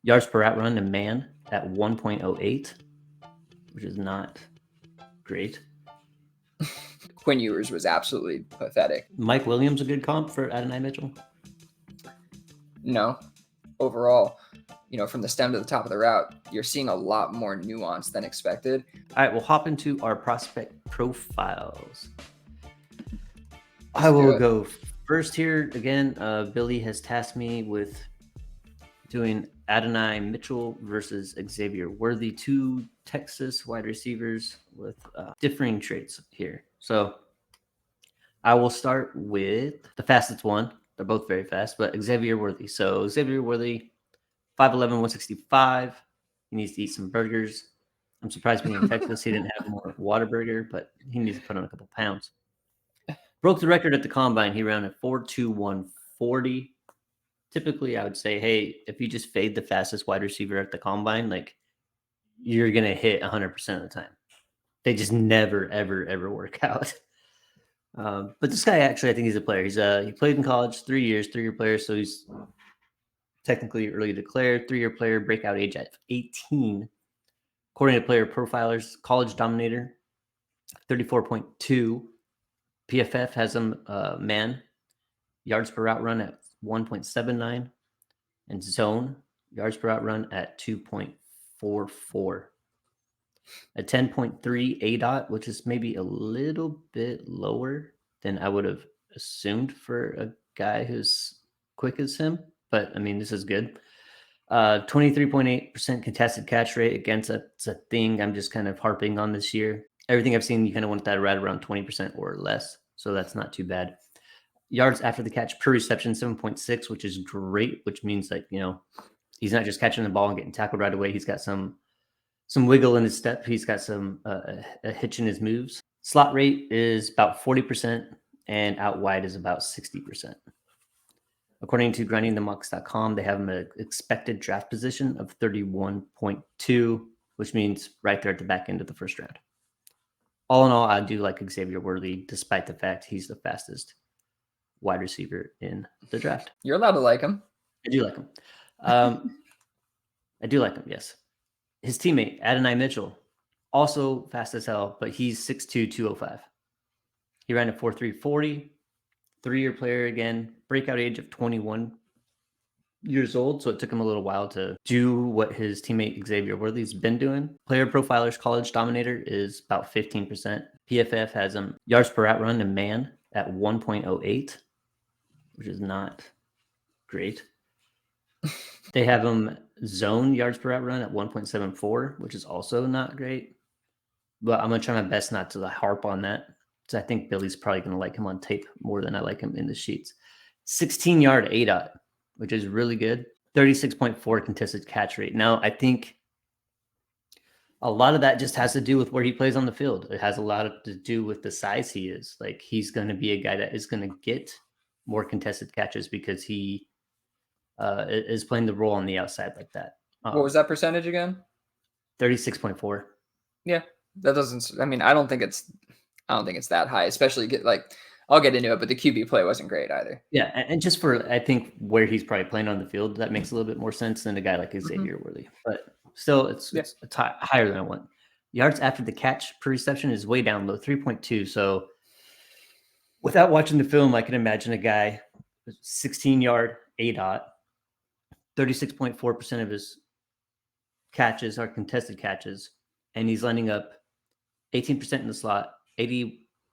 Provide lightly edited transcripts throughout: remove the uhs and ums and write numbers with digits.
Yards per route run to man at 1.08, which is not great. Quinn Ewers was absolutely pathetic. Mike Williams a good comp for Adonai Mitchell? No, overall, from the stem to the top of the route, you're seeing a lot more nuance than expected. All right, we'll hop into our prospect profiles. I will go first here. Again, Billy has tasked me with doing Adonai Mitchell versus Xavier Worthy, two Texas wide receivers with differing traits here. So I will start with the fastest one. They're both very fast, but Xavier Worthy. So Xavier Worthy, 5'11", 165. He needs to eat some burgers. I'm surprised being in Texas he didn't have more Whataburger, but he needs to put on a couple pounds. Broke the record at the combine. He ran a 4.2 140. Typically, I would say, hey, if you just fade the fastest wide receiver at the combine, like you're gonna hit 100% of the time. They just never, ever work out. But this guy actually, I think he's a player. He played in college 3 years, 3-year player, so he's technically early declared, 3-year player, breakout age at 18. According to Player Profilers, college dominator, 34.2. PFF has him man yards per route run at 1.79, and zone yards per route run at 2.44. A 10.3 ADOT, which is maybe a little bit lower than I would have assumed for a guy who's quick as him. But I mean, this is good. 23.8% contested catch rate. Again, it's a thing I'm just kind of harping on this year. Everything I've seen, you kind of want that right around 20% or less. So that's not too bad. Yards after the catch per reception, 7.6, which is great, which means like, he's not just catching the ball and getting tackled right away. He's got some wiggle in his step. He's got some a hitch in his moves. Slot rate is about 40%, and out wide is about 60%. According to grindingthemucks.com, they have him an expected draft position of 31.2, which means right there at the back end of the first round. All in all, I do like Xavier Worthy, despite the fact he's the fastest wide receiver in the draft. You're allowed to like him. I do like him. I do like him, yes. His teammate, Adonai Mitchell, also fast as hell, but he's 6'2", 205. He ran a 4.3 40, 3-year player again, breakout age of 21 years old, so it took him a little while to do what his teammate Xavier Worthy's been doing. Player Profiler's college dominator is about 15%. PFF has him yards per route run to man at 1.08, which is not great. They have him zone yards per route run at 1.74, which is also not great. But I'm going to try my best not to harp on that. So I think Billy's probably going to like him on tape more than I like him in the sheets. 16-yard ADOT, which is really good. 36.4 contested catch rate. Now, I think a lot of that just has to do with where he plays on the field. It has a lot to do with the size he is. Like, he's going to be a guy that is going to get more contested catches because he is playing the role on the outside like that. What was that percentage again? 36.4. Yeah, that doesn't. I mean, I don't think it's that high. Especially I'll get into it, but the QB play wasn't great either. Yeah, and just for I think where he's probably playing on the field, that makes a little bit more sense than a guy like Xavier Worthy. But still, it's higher than I want. Yards after the catch per reception is way down low, 3.2. So without watching the film, I can imagine a guy with 16-yard ADOT. 36.4% of his catches are contested catches, and he's lining up 18% in the slot,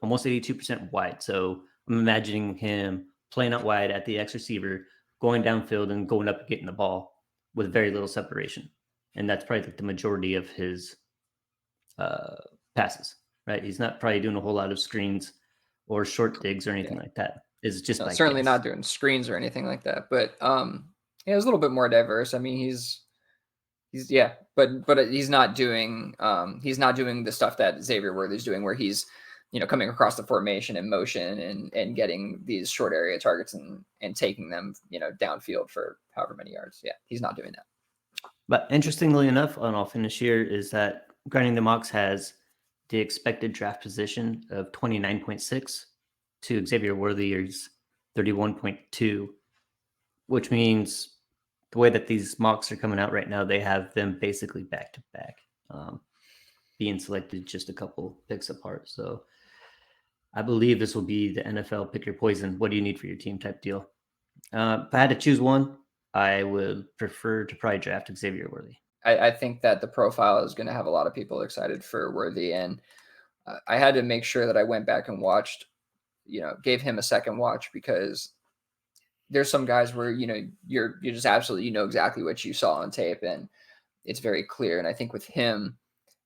almost 82% wide. So I'm imagining him playing out wide at the X receiver, going downfield and going up and getting the ball with very little separation. And that's probably like the majority of his passes, right? He's not probably doing a whole lot of screens or short digs or anything like that. It's just certainly not doing screens or anything like that. But it was a little bit more diverse. I mean, but he's not doing the stuff that Xavier Worthy's doing, where he's coming across the formation in motion and getting these short area targets and taking them downfield for however many yards. Yeah, he's not doing that. But interestingly enough, and I'll finish here, is that Grinding the Mocks has the expected draft position of 29.6 to Xavier Worthy's 31.2, which means the way that these mocks are coming out right now, they have them basically back to back, being selected just a couple picks apart. So I believe this will be the NFL pick your poison. What do you need for your team type deal? If I had to choose one, I would prefer to probably draft Xavier Worthy. I think that the profile is going to have a lot of people excited for Worthy, and I had to make sure that I went back and watched, gave him a second watch, because there's some guys where you're just absolutely exactly what you saw on tape, and it's very clear. And I think with him,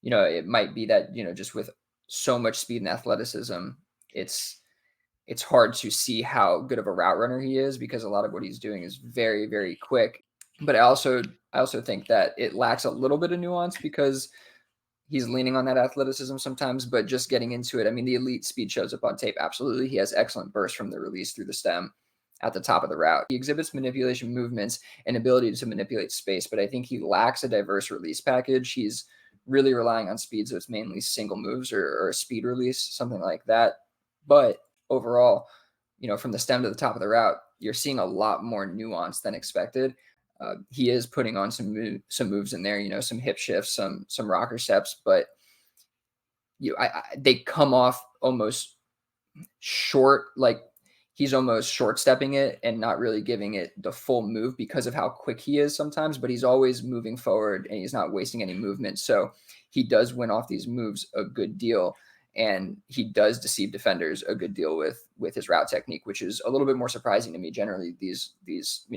it might be that just with so much speed and athleticism, it's hard to see how good of a route runner he is, because a lot of what he's doing is very, very quick. But I also think that it lacks a little bit of nuance, because he's leaning on that athleticism sometimes, but just getting into it. I mean, the elite speed shows up on tape. Absolutely. He has excellent burst from the release through the stem at the top of the route. He exhibits manipulation movements and ability to manipulate space, but I think he lacks a diverse release package. He's really relying on speed, so it's mainly single moves or a speed release, something like that. But overall, from the stem to the top of the route, you're seeing a lot more nuance than expected. He is putting on some moves in there, some hip shifts, some rocker steps, but they come off almost short, like he's almost short stepping it and not really giving it the full move because of how quick he is sometimes, but he's always moving forward and he's not wasting any movement. So he does win off these moves a good deal, and he does deceive defenders a good deal with his route technique, which is a little bit more surprising to me. Generally, these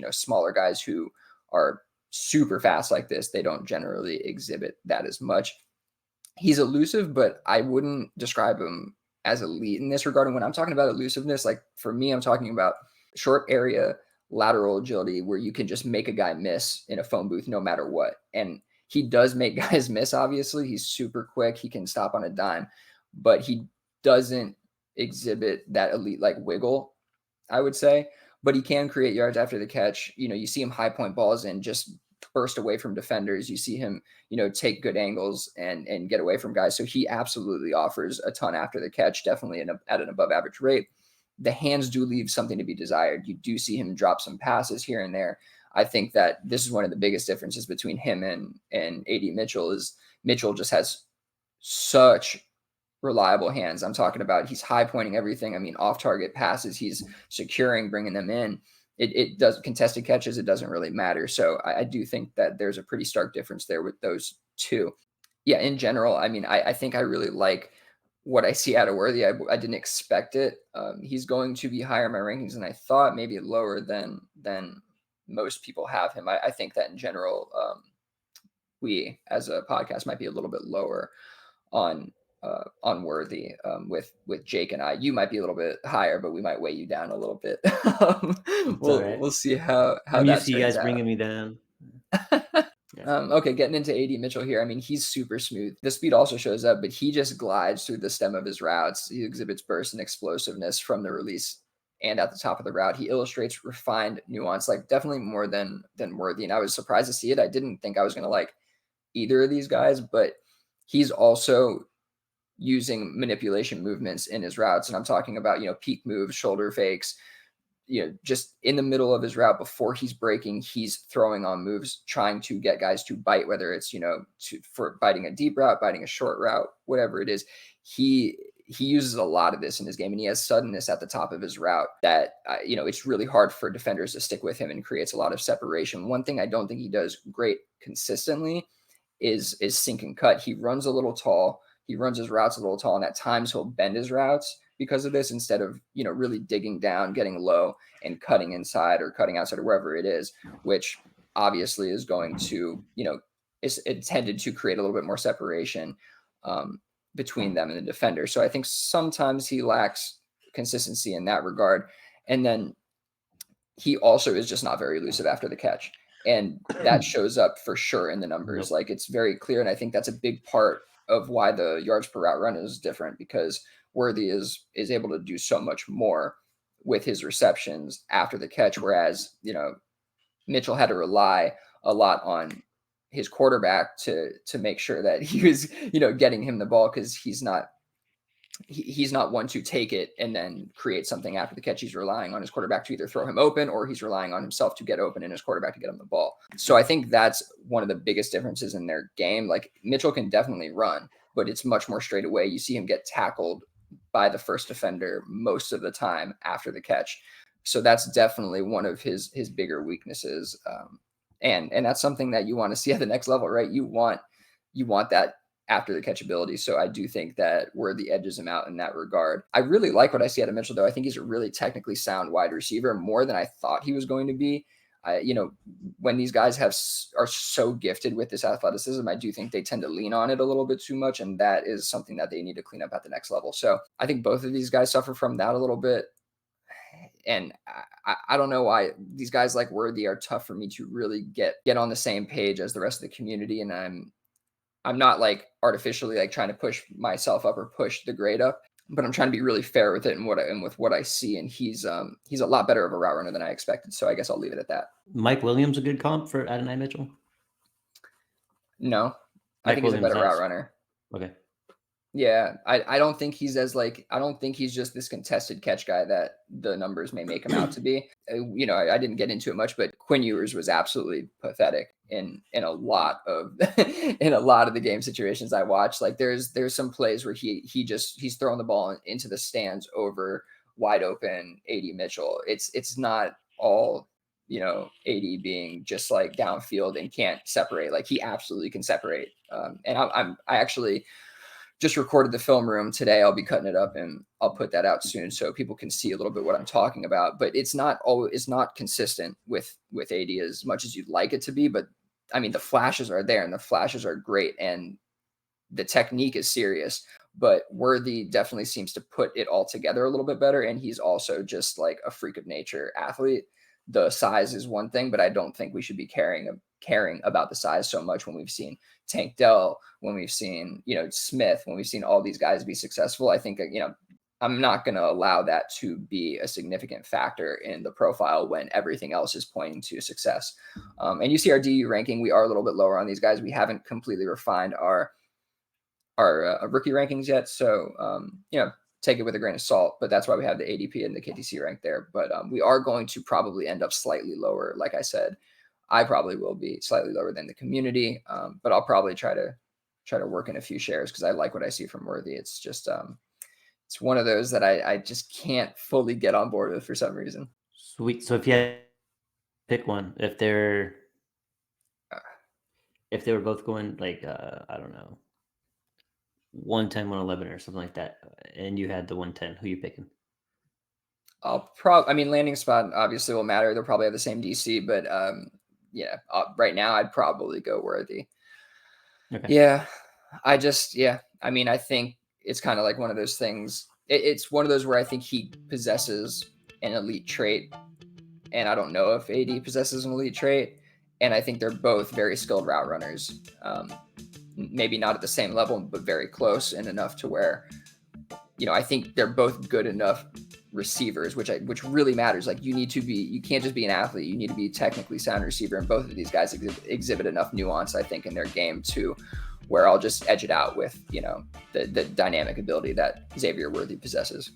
smaller guys who are super fast like this, they don't generally exhibit that as much. He's elusive, but I wouldn't describe him as elite in this regard. And when I'm talking about elusiveness, like for me, I'm talking about short area lateral agility, where you can just make a guy miss in a phone booth no matter what. And he does make guys miss, obviously. He's super quick. He can stop on a dime, but he doesn't exhibit that elite like wiggle, I would say. But he can create yards after the catch. You see him high point balls and just burst away from defenders. You see him, take good angles and get away from guys. So he absolutely offers a ton after the catch, definitely at an above average rate. The hands do leave something to be desired. You do see him drop some passes here and there. I think that this is one of the biggest differences between him and AD Mitchell. Is Mitchell just has such reliable hands. I'm talking about he's high pointing everything. I mean, off target passes, he's securing, bringing them in. It does contested catches. It doesn't really matter. So I do think that there's a pretty stark difference there with those two. Yeah, in general, I mean, I think I really like what I see out of Worthy. I didn't expect it. He's going to be higher in my rankings than I thought, maybe lower than most people have him. I think that in general, we as a podcast might be a little bit lower on Worthy with Jake and I. You might be a little bit higher, but we might weigh you down a little bit. We'll see how I'm that used to you guys turns out. bringing me down. Okay, getting into AD Mitchell here. I mean, he's super smooth. The speed also shows up, but he just glides through the stem of his routes. He exhibits burst and explosiveness from the release and at the top of the route. He illustrates refined nuance, like definitely more than Worthy. And I was surprised to see it. I didn't think I was going to like either of these guys, but he's also using manipulation movements in his routes. And I'm talking about, peak moves, shoulder fakes, just in the middle of his route before he's breaking, he's throwing on moves, trying to get guys to bite, whether it's, for biting a deep route, biting a short route, whatever it is. He uses a lot of this in his game, and he has suddenness at the top of his route that, it's really hard for defenders to stick with him and creates a lot of separation. One thing I don't think he does great consistently is sink and cut. He runs a little tall. He runs his routes a little tall, and at times he'll bend his routes because of this, instead of, really digging down, getting low and cutting inside or cutting outside or wherever it is, which obviously is going to, it's intended to create a little bit more separation between them and the defender. So I think sometimes he lacks consistency in that regard. And then he also is just not very elusive after the catch. And that shows up for sure in the numbers. Like, it's very clear. And I think that's a big part of why the yards per route run is different, because Worthy is able to do so much more with his receptions after the catch, whereas Mitchell had to rely a lot on his quarterback to make sure that he was getting him the ball, because he's not he's not one to take it and then create something after the catch. He's relying on his quarterback to either throw him open, or he's relying on himself to get open and his quarterback to get him the ball. So I think that's one of the biggest differences in their game. Like Mitchell can definitely run, but it's much more straight away. You see him get tackled by the first defender most of the time after the catch. So that's definitely one of his bigger weaknesses. And that's something that you want to see at the next level, right? You want that after the catchability. So I do think that Worthy edges him out in that regard. I really like what I see out of Mitchell, though. I think he's a really technically sound wide receiver, more than I thought he was going to be. When these guys are so gifted with this athleticism, I do think they tend to lean on it a little bit too much, and that is something that they need to clean up at the next level. So I think both of these guys suffer from that a little bit. And I don't know why these guys like Worthy are tough for me to really get on the same page as the rest of the community. And I'm not like artificially like trying to push myself up or push the grade up, but I'm trying to be really fair with it and with what I see. And he's a lot better of a route runner than I expected. So I guess I'll leave it at that. Mike Williams a good comp for Adonai Mitchell? No, I think he's a better route runner. Okay. Yeah, I don't think he's I don't think he's just this contested catch guy that the numbers may make him out to be. I didn't get into it much, but Quinn Ewers was absolutely pathetic in a lot of in a lot of the game situations I watched. Like there's some plays where he's throwing the ball into the stands over wide open AD Mitchell. It's not all AD being just like downfield and can't separate. Like he absolutely can separate. And I actually just recorded the film room today. I'll be cutting it up and I'll put that out soon so people can see a little bit what I'm talking about. But it's not consistent with AD as much as you'd like it to be. But I mean, the flashes are there and the flashes are great and the technique is serious. But Worthy definitely seems to put it all together a little bit better. And he's also just like a freak of nature athlete. The size is one thing, but I don't think we should be caring about the size so much when we've seen Tank Dell, when we've seen, Smith, when we've seen all these guys be successful. I think, I'm not going to allow that to be a significant factor in the profile when everything else is pointing to success. And you see our DU ranking, we are a little bit lower on these guys. We haven't completely refined our rookie rankings yet. So, take it with a grain of salt, but that's why we have the ADP and the KTC rank there. But we are going to probably end up slightly lower. Like I said, I probably will be slightly lower than the community, but I'll probably try to work in a few shares because I like what I see from Worthy. It's just it's one of those that I just can't fully get on board with for some reason. Sweet. So if you had to pick one, if they were both going like I don't know, 110, 111 or something like that, and you had the 110, who you picking? Landing spot obviously will matter. They'll probably have the same DC, but right now I'd probably go Worthy. Okay. Yeah, I think it's kind of like one of those things. It's one of those where I think he possesses an elite trait, and I don't know if AD possesses an elite trait. And I think they're both very skilled route runners. Maybe not at the same level, but very close and enough to where, I think they're both good enough receivers, which really matters. Like you can't just be an athlete. You need to be a technically sound receiver. And both of these guys exhibit enough nuance, I think, in their game to where I'll just edge it out with, the dynamic ability that Xavier Worthy possesses.